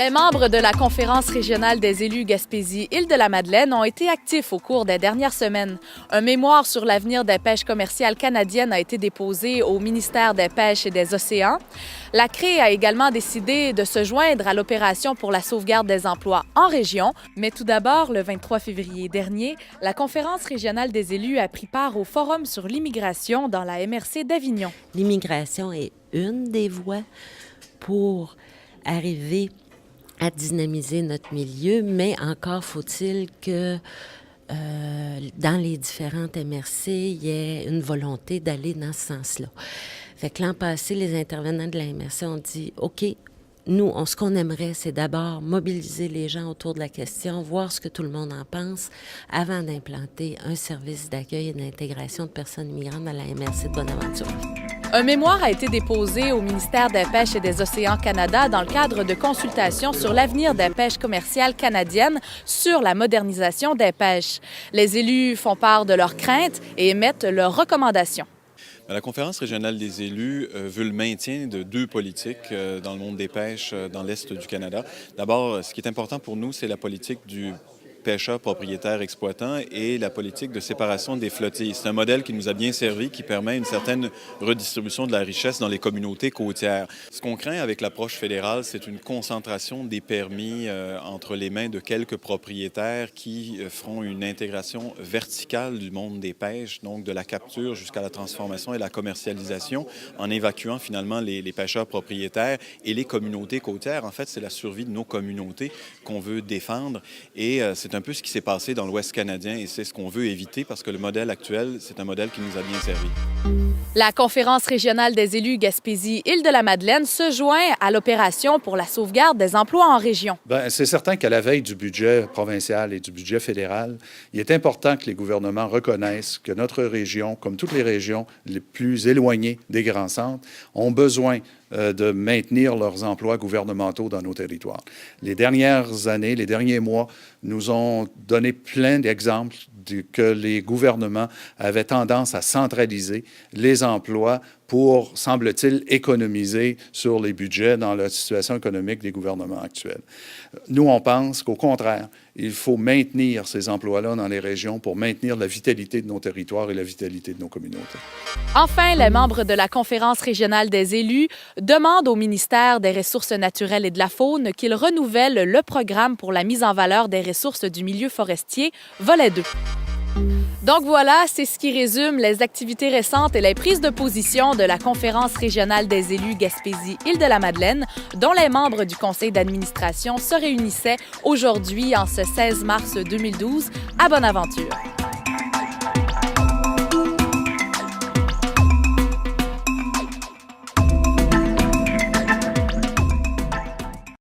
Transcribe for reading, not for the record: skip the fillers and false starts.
Les membres de la Conférence régionale des élus Gaspésie-Île-de-la-Madeleine ont été actifs au cours des dernières semaines. Un mémoire sur l'avenir des pêches commerciales canadiennes a été déposé au ministère des Pêches et des Océans. La CRE a également décidé de se joindre à l'opération pour la sauvegarde des emplois en région. Mais tout d'abord, le 23 février dernier, la Conférence régionale des élus a pris part au Forum sur l'immigration dans la MRC d'Avignon. L'immigration est une des voies pour arriver à dynamiser notre milieu, mais encore faut-il que dans les différentes MRC, il y ait une volonté d'aller dans ce sens-là. Fait que l'an passé, les intervenants de la MRC ont dit « OK, nous, ce qu'on aimerait, c'est d'abord mobiliser les gens autour de la question, voir ce que tout le monde en pense, avant d'implanter un service d'accueil et d'intégration de personnes immigrantes dans la MRC de Bonaventure. » Un mémoire a été déposé au ministère des Pêches et des Océans Canada dans le cadre de consultations sur l'avenir des pêches commerciales canadiennes sur la modernisation des pêches. Les élus font part de leurs craintes et émettent leurs recommandations. La Conférence régionale des élus veut le maintien de deux politiques dans le monde des pêches dans l'Est du Canada. D'abord, ce qui est important pour nous, c'est la politique du pêcheurs, propriétaires, exploitants et la politique de séparation des flottilles. C'est un modèle qui nous a bien servi, qui permet une certaine redistribution de la richesse dans les communautés côtières. Ce qu'on craint avec l'approche fédérale, c'est une concentration des permis entre les mains de quelques propriétaires qui feront une intégration verticale du monde des pêches, donc de la capture jusqu'à la transformation et la commercialisation, en évacuant finalement les pêcheurs propriétaires et les communautés côtières. En fait, c'est la survie de nos communautés qu'on veut défendre et c'est un peu ce qui s'est passé dans l'Ouest canadien et c'est ce qu'on veut éviter parce que le modèle actuel, c'est un modèle qui nous a bien servi. La Conférence régionale des élus Gaspésie-Île-de-la-Madeleine se joint à l'opération pour la sauvegarde des emplois en région. Bien, c'est certain qu'à la veille du budget provincial et du budget fédéral, il est important que les gouvernements reconnaissent que notre région, comme toutes les régions les plus éloignées des grands centres, ont besoin de maintenir leurs emplois gouvernementaux dans nos territoires. Les dernières années, les derniers mois nous ont donné plein d'exemples que les gouvernements avaient tendance à centraliser les emplois pour, semble-t-il, économiser sur les budgets dans la situation économique des gouvernements actuels. Nous, on pense qu'au contraire, il faut maintenir ces emplois-là dans les régions pour maintenir la vitalité de nos territoires et la vitalité de nos communautés. Enfin, les membres de la Conférence régionale des élus demandent au ministère des Ressources naturelles et de la Faune qu'il renouvelle le programme pour la mise en valeur des ressources du milieu forestier, volet 2. Donc voilà, c'est ce qui résume les activités récentes et les prises de position de la Conférence régionale des élus Gaspésie-Île-de-la-Madeleine, dont les membres du conseil d'administration se réunissaient aujourd'hui, en ce 16 mars 2012, à Bonaventure.